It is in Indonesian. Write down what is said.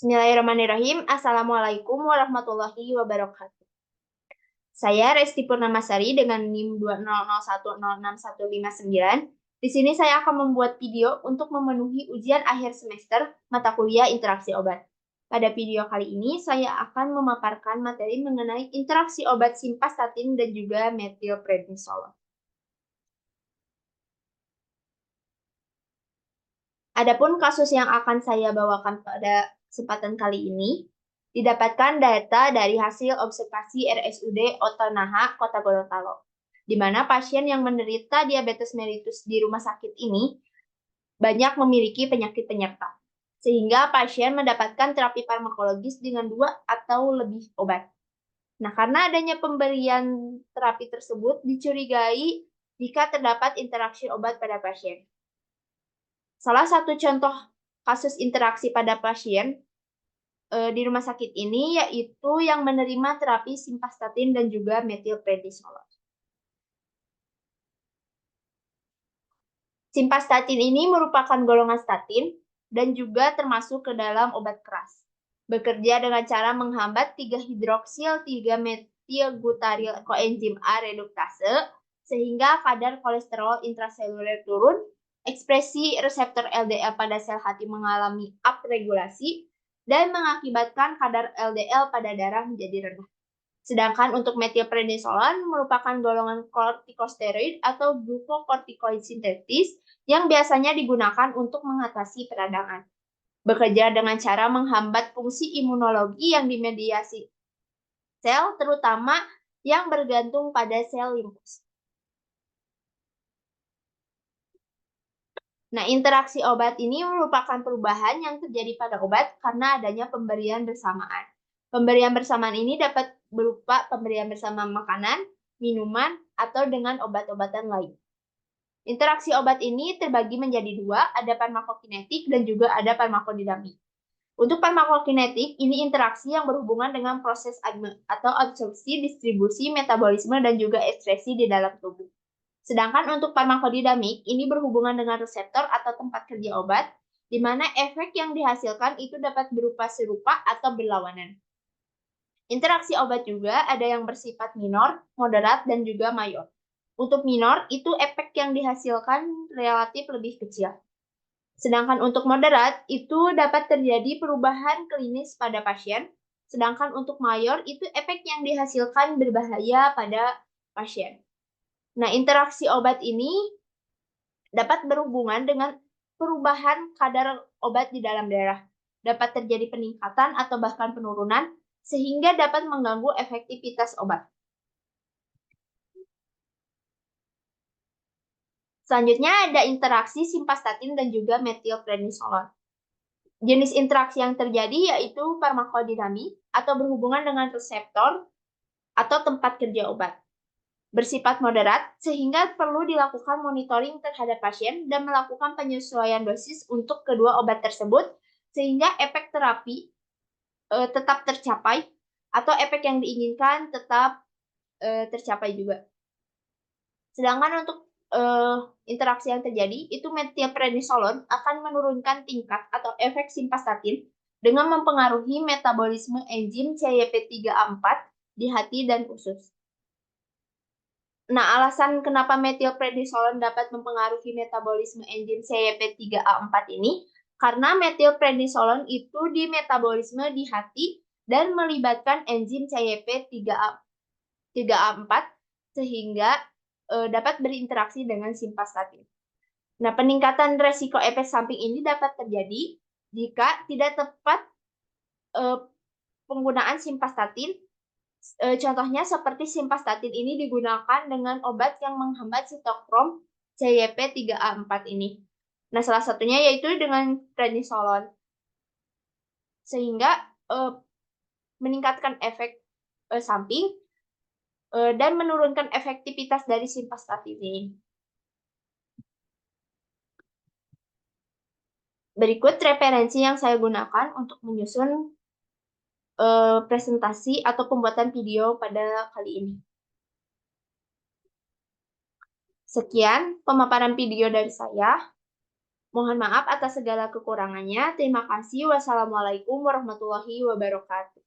Bismillahirrahmanirrahim. Assalamualaikum warahmatullahi wabarakatuh. Saya Resti Purnamasari dengan NIM 200106159. Di sini saya akan membuat video untuk memenuhi ujian akhir semester mata kuliah interaksi obat. Pada video kali ini, saya akan memaparkan materi mengenai interaksi obat simvastatin dan juga metilprednisolon. Adapun kasus yang akan saya bawakan pada kesempatan kali ini, didapatkan data dari hasil observasi RSUD Otonaha, Kota Gorontalo, di mana pasien yang menderita diabetes mellitus di rumah sakit ini banyak memiliki penyakit penyerta, sehingga pasien mendapatkan terapi farmakologis dengan 2 atau lebih obat. Nah, karena adanya pemberian terapi tersebut dicurigai jika terdapat interaksi obat pada pasien. Salah satu contoh kasus interaksi pada pasien di rumah sakit ini yaitu yang menerima terapi simvastatin dan juga metilprednisolon. Simvastatin ini merupakan golongan statin dan juga termasuk ke dalam obat keras. Bekerja dengan cara menghambat 3-hidroksil 3-metilbutaryl koenzim A reduktase sehingga kadar kolesterol intraseluler turun, ekspresi reseptor LDL pada sel hati mengalami upregulasi, dan mengakibatkan kadar LDL pada darah menjadi rendah. Sedangkan untuk metilprednisolon merupakan golongan kortikosteroid atau glukokortikoid sintetis yang biasanya digunakan untuk mengatasi peradangan. Bekerja dengan cara menghambat fungsi imunologi yang dimediasi sel, terutama yang bergantung pada sel limfus. Nah, interaksi obat ini merupakan perubahan yang terjadi pada obat karena adanya pemberian bersamaan. Pemberian bersamaan ini dapat berupa pemberian bersama makanan, minuman, atau dengan obat-obatan lain. Interaksi obat ini terbagi menjadi 2, ada farmakokinetik dan juga ada farmakodinamik. Untuk farmakokinetik, ini interaksi yang berhubungan dengan proses atau absorpsi, distribusi, metabolisme, dan juga ekspresi di dalam tubuh. Sedangkan untuk farmakodinamik, ini berhubungan dengan reseptor atau tempat kerja obat, di mana efek yang dihasilkan itu dapat berupa serupa atau berlawanan. Interaksi obat juga ada yang bersifat minor, moderat, dan juga mayor. Untuk minor, itu efek yang dihasilkan relatif lebih kecil. Sedangkan untuk moderat, itu dapat terjadi perubahan klinis pada pasien. Sedangkan untuk mayor, itu efek yang dihasilkan berbahaya pada pasien. Nah, interaksi obat ini dapat berhubungan dengan perubahan kadar obat di dalam darah. Dapat terjadi peningkatan atau bahkan penurunan, sehingga dapat mengganggu efektivitas obat. Selanjutnya ada interaksi simvastatin dan juga metilprednisolon. Jenis interaksi yang terjadi yaitu farmakodinamik atau berhubungan dengan reseptor atau tempat kerja obat. Bersifat moderat sehingga perlu dilakukan monitoring terhadap pasien dan melakukan penyesuaian dosis untuk kedua obat tersebut sehingga efek terapi tetap tercapai atau efek yang diinginkan tetap tercapai juga. Sedangkan untuk interaksi yang terjadi, itu metilprednisolon akan menurunkan tingkat atau efek simvastatin dengan mempengaruhi metabolisme enzim CYP3A4 di hati dan usus. Nah, alasan kenapa metilprednisolon dapat mempengaruhi metabolisme enzim CYP3A4 ini, karena metilprednisolon itu di metabolisme di hati dan melibatkan enzim CYP3A4 sehingga dapat berinteraksi dengan simvastatin. Nah, peningkatan resiko efek samping ini dapat terjadi jika tidak tepat penggunaan simvastatin. Contohnya seperti simvastatin ini digunakan dengan obat yang menghambat sitokrom CYP3A4 ini. Nah, salah satunya yaitu dengan prednisolon. Sehingga meningkatkan efek samping dan menurunkan efektivitas dari simvastatin ini. Berikut referensi yang saya gunakan untuk menyusun presentasi atau pembuatan video pada kali ini. Sekian pemaparan video dari saya. Mohon maaf atas segala kekurangannya. Terima kasih. Wassalamualaikum warahmatullahi wabarakatuh.